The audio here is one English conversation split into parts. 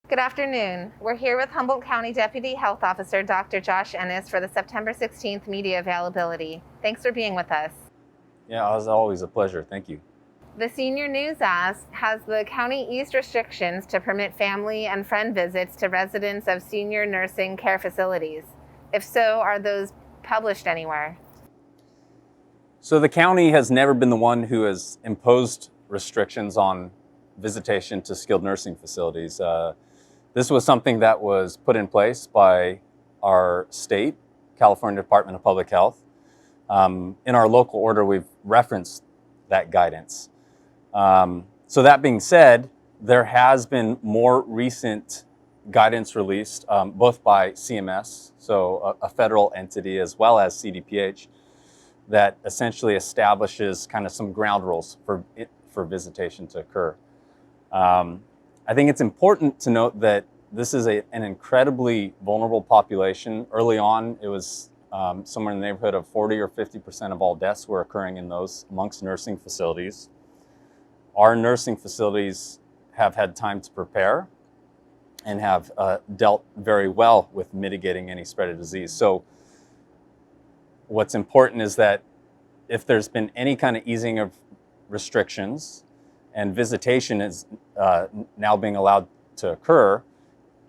Good afternoon. We're here with Humboldt County Deputy Health Officer Dr. Josh Ennis for the September 16th media availability. Thanks for being with us. Yeah, it was always a pleasure. Thank you. The Senior News asks, has the county eased restrictions to permit family and friend visits to residents of senior nursing care facilities? If so, are those published anywhere? So the county has never been the one who has imposed restrictions on visitation to skilled nursing facilities. This was something that was put in place by our state, California Department of Public Health. In our local order, we've referenced that guidance. So that being said, there has been more recent guidance released, both by CMS, so a federal entity, as well as CDPH, that essentially establishes kind of some ground rules for visitation to occur. I think it's important to note that this is an incredibly vulnerable population. Early on, it was somewhere in the neighborhood of 40 or 50% of all deaths were occurring in those amongst nursing facilities. Our nursing facilities have had time to prepare and have dealt very well with mitigating any spread of disease. So what's important is that if there's been any kind of easing of restrictions and visitation is now being allowed to occur,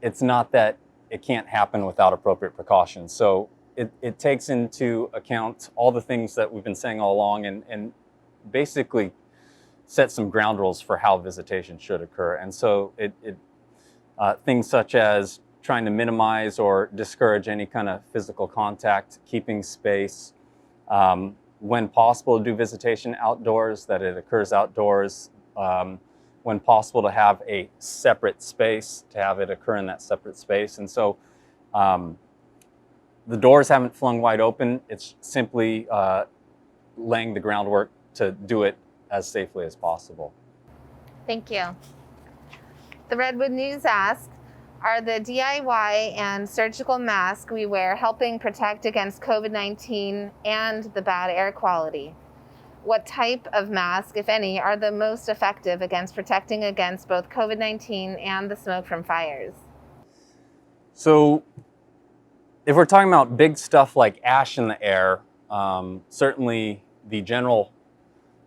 it's not that it can't happen without appropriate precautions. So it takes into account all the things that we've been saying all along and basically set some ground rules for how visitation should occur. And so things such as trying to minimize or discourage any kind of physical contact, keeping space, when possible to do visitation outdoors, that it occurs outdoors, when possible to have a separate space, to have it occur in that separate space. And so the doors haven't flung wide open. It's simply laying the groundwork to do it as safely as possible. Thank you. The Redwood News asks, are the DIY and surgical masks we wear helping protect against COVID-19 and the bad air quality? What type of mask, if any, are the most effective against protecting against both COVID-19 and the smoke from fires? So if we're talking about big stuff like ash in the air, certainly the general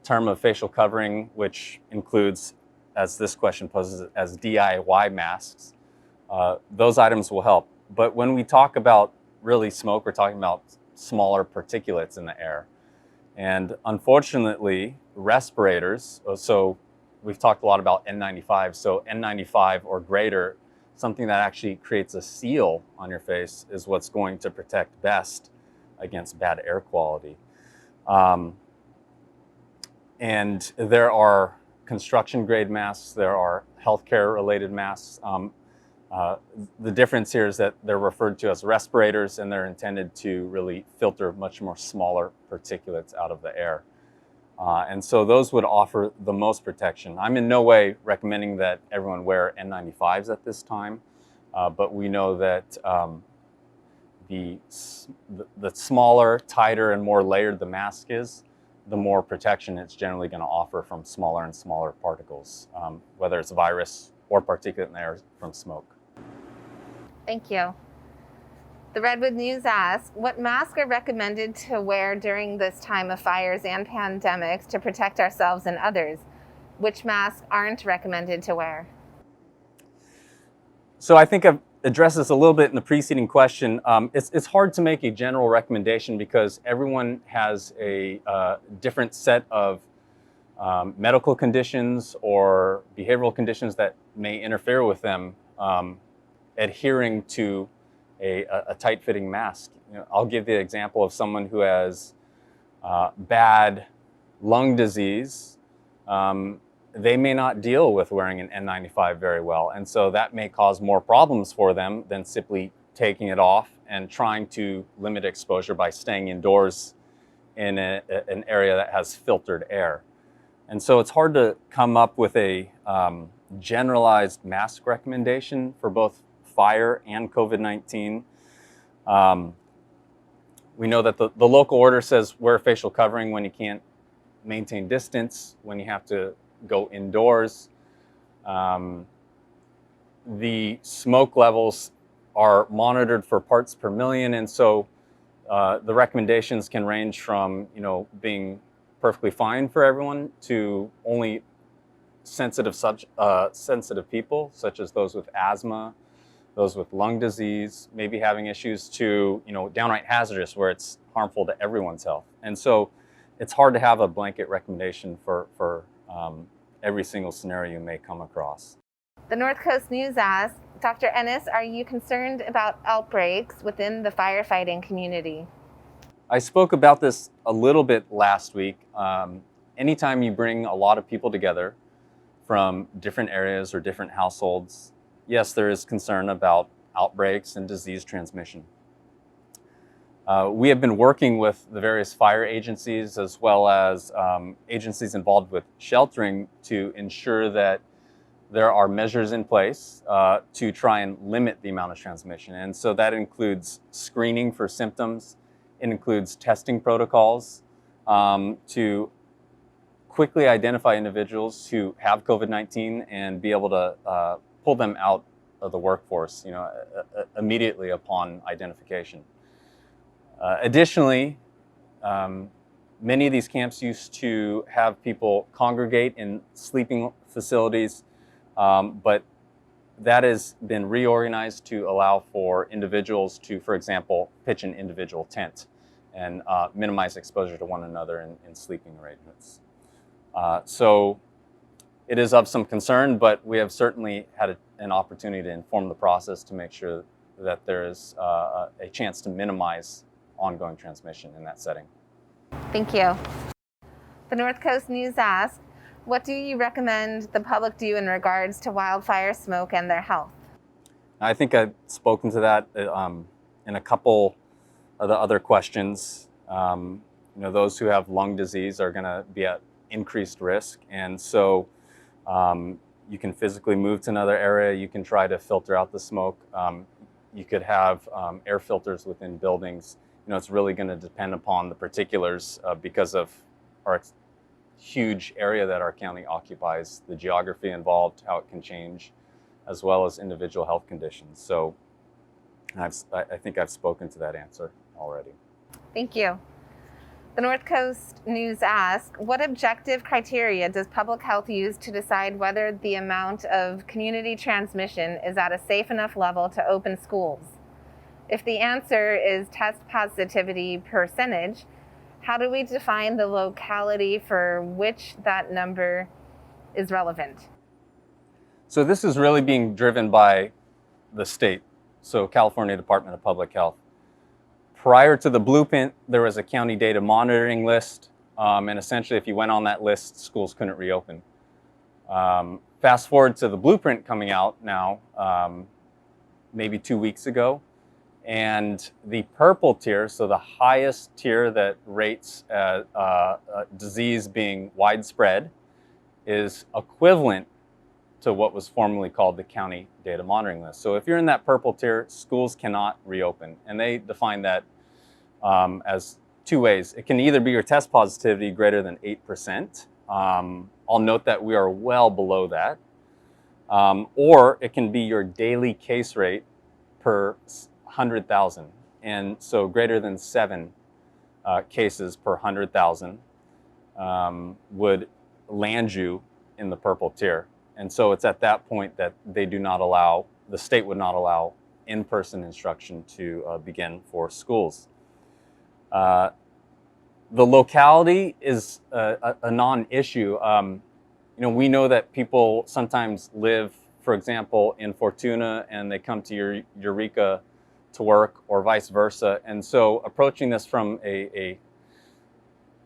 term of facial covering, which includes, as this question poses, as DIY masks, those items will help. But when we talk about really smoke, we're talking about smaller particulates in the air. And unfortunately, respirators, so we've talked a lot about N95, so N95 or greater, something that actually creates a seal on your face is what's going to protect best against bad air quality. And there are construction grade masks, there are healthcare related masks. The difference here is that they're referred to as respirators and they're intended to really filter much more smaller particulates out of the air. And so those would offer the most protection. I'm in no way recommending that everyone wear N95s at this time, but we know that the smaller, tighter, and more layered the mask is, the more protection it's generally going to offer from smaller and smaller particles, whether it's virus or particulate in the air from smoke. Thank you. The Redwood News asks, what masks are recommended to wear during this time of fires and pandemics to protect ourselves and others? Which masks aren't recommended to wear? So I think I've addressed this a little bit in the preceding question. It's hard to make a general recommendation because everyone has a different set of medical conditions or behavioral conditions that may interfere with them adhering to a tight-fitting mask. I'll give the example of someone who has bad lung disease. They may not deal with wearing an N95 very well, and so that may cause more problems for them than simply taking it off and trying to limit exposure by staying indoors in an area that has filtered air. And so it's hard to come up with a generalized mask recommendation for both fire and COVID-19. We know that the local order says wear facial covering when you can't maintain distance, when you have to go indoors. the smoke levels are monitored for parts per million, and so the recommendations can range from, being perfectly fine for everyone to only sensitive people, such as those with asthma, those with lung disease, maybe having issues, to downright hazardous, where it's harmful to everyone's health. And so it's hard to have a blanket recommendation for every single scenario you may come across. The North Coast News asks, Dr. Ennis, are you concerned about outbreaks within the firefighting community? I spoke about this a little bit last week. Anytime you bring a lot of people together from different areas or different households, yes, there is concern about outbreaks and disease transmission. We have been working with the various fire agencies, as well as agencies involved with sheltering, to ensure that there are measures in place to try and limit the amount of transmission. And so that includes screening for symptoms. It includes testing protocols to quickly identify individuals who have COVID-19 and be able to pull them out of the workforce, immediately upon identification. Additionally, many of these camps used to have people congregate in sleeping facilities, but that has been reorganized to allow for individuals to, for example, pitch an individual tent and minimize exposure to one another in sleeping arrangements. So it is of some concern, but we have certainly had an opportunity to inform the process to make sure that there is a chance to minimize ongoing transmission in that setting. Thank you. The North Coast News asks, what do you recommend the public do in regards to wildfire smoke and their health? I think I've spoken to that in a couple of the other questions. Those who have lung disease are going to be at increased risk, and so you can physically move to another area. You can try to filter out the smoke. You could have air filters within buildings. It's really going to depend upon the particulars because of our huge area that our county occupies, the geography involved, how it can change, as well as individual health conditions. So I think I've spoken to that answer already. Thank you. The North Coast News asks, what objective criteria does public health use to decide whether the amount of community transmission is at a safe enough level to open schools? If the answer is test positivity percentage, how do we define the locality for which that number is relevant? So this is really being driven by the state, so California Department of Public Health. Prior to the blueprint, there was a county data monitoring list, and essentially if you went on that list, schools couldn't reopen. Fast forward to the blueprint coming out now, maybe 2 weeks ago, and the purple tier, so the highest tier that rates disease being widespread, is equivalent to what was formerly called the county data monitoring list. So if you're in that purple tier, schools cannot reopen. And they define that as two ways. It can either be your test positivity greater than 8%. I'll note that we are well below that. Or it can be your daily case rate per 100,000. And so greater than 7 cases per 100,000 would land you in the purple tier. And so it's at that point that the state would not allow in-person instruction to begin for schools. The locality is a non-issue. We know that people sometimes live, for example, in Fortuna and they come to Eureka to work, or vice versa. And so approaching this from a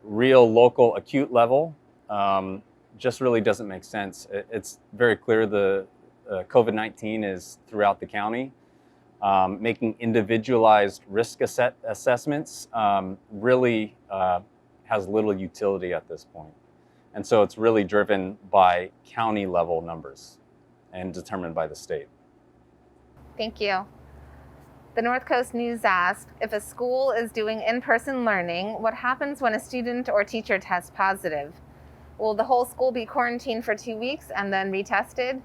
real local acute level just really doesn't make sense. It's very clear the COVID-19 is throughout the county. Making individualized risk assessments really has little utility at this point. And so it's really driven by county level numbers and determined by the state. Thank you. The North Coast News asked, if a school is doing in-person learning, what happens when a student or teacher tests positive? Will the whole school be quarantined for 2 weeks and then retested?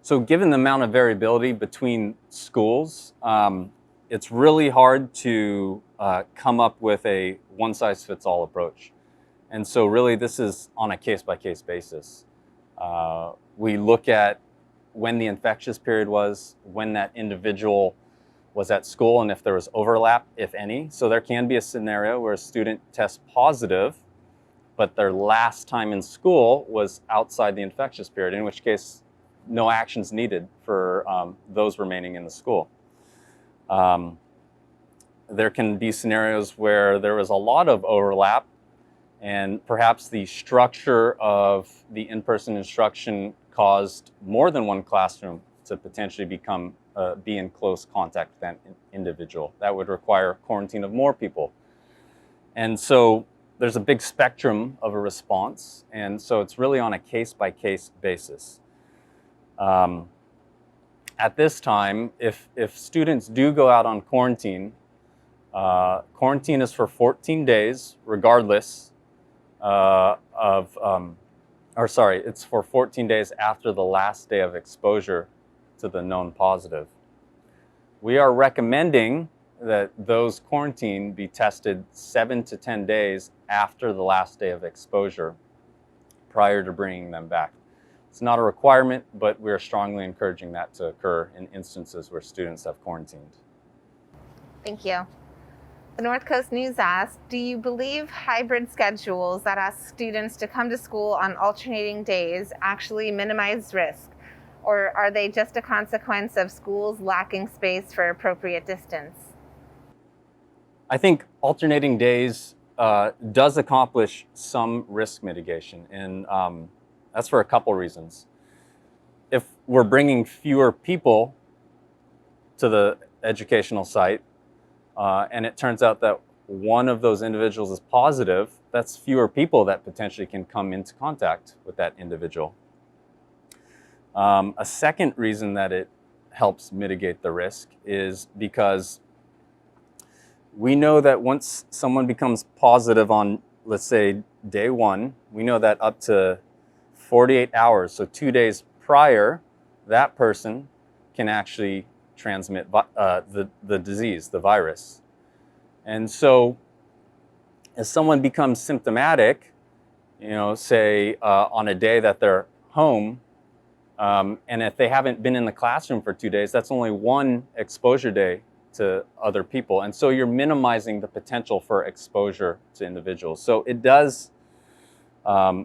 So given the amount of variability between schools, it's really hard to come up with a one-size-fits-all approach. And so really this is on a case-by-case basis. We look at when the infectious period was, when that individual was at school, and if there was overlap, if any. So there can be a scenario where a student tests positive, but their last time in school was outside the infectious period, in which case no actions needed for those remaining in the school. There can be scenarios where there was a lot of overlap, and perhaps the structure of the in-person instruction caused more than one classroom to potentially be in close contact with that individual. That would require quarantine of more people. And so there's a big spectrum of a response, and so it's really on a case-by-case basis. At this time, if students do go out on quarantine, quarantine is for 14 days, regardless it's for 14 days after the last day of exposure to the known positive. We are recommending that those quarantined be tested 7 to 10 days after the last day of exposure prior to bringing them back. It's not a requirement, but we're strongly encouraging that to occur in instances where students have quarantined. Thank you. The North Coast News asked, do you believe hybrid schedules that ask students to come to school on alternating days actually minimize risk? Or are they just a consequence of schools lacking space for appropriate distance? I think alternating days does accomplish some risk mitigation, and that's for a couple reasons. If we're bringing fewer people to the educational site, and it turns out that one of those individuals is positive, that's fewer people that potentially can come into contact with that individual. A second reason that it helps mitigate the risk is because we know that once someone becomes positive on, let's say, day one, we know that up to 48 hours, so 2 days prior, that person can actually transmit the disease, the virus. And so as someone becomes symptomatic, say on a day that they're home, and if they haven't been in the classroom for 2 days, that's only one exposure day to other people. And so you're minimizing the potential for exposure to individuals. So it does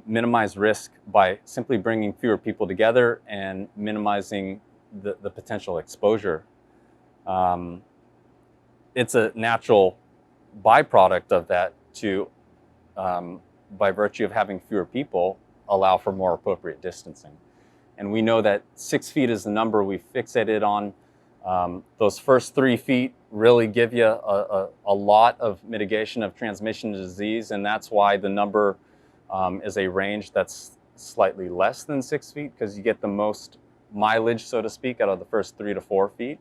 minimize risk by simply bringing fewer people together and minimizing the potential exposure. It's a natural byproduct of that to, by virtue of having fewer people, allow for more appropriate distancing. And we know that 6 feet is the number we fixated on. Those first 3 feet really give you a lot of mitigation of transmission to disease, and that's why the number is a range that's slightly less than 6 feet, because you get the most mileage, so to speak, out of the first 3 to 4 feet.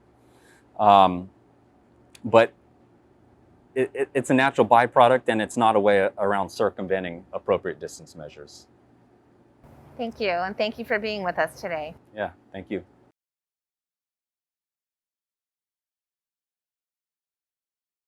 But it's a natural byproduct, and it's not a way around circumventing appropriate distance measures. Thank you, and thank you for being with us today. Yeah, thank you.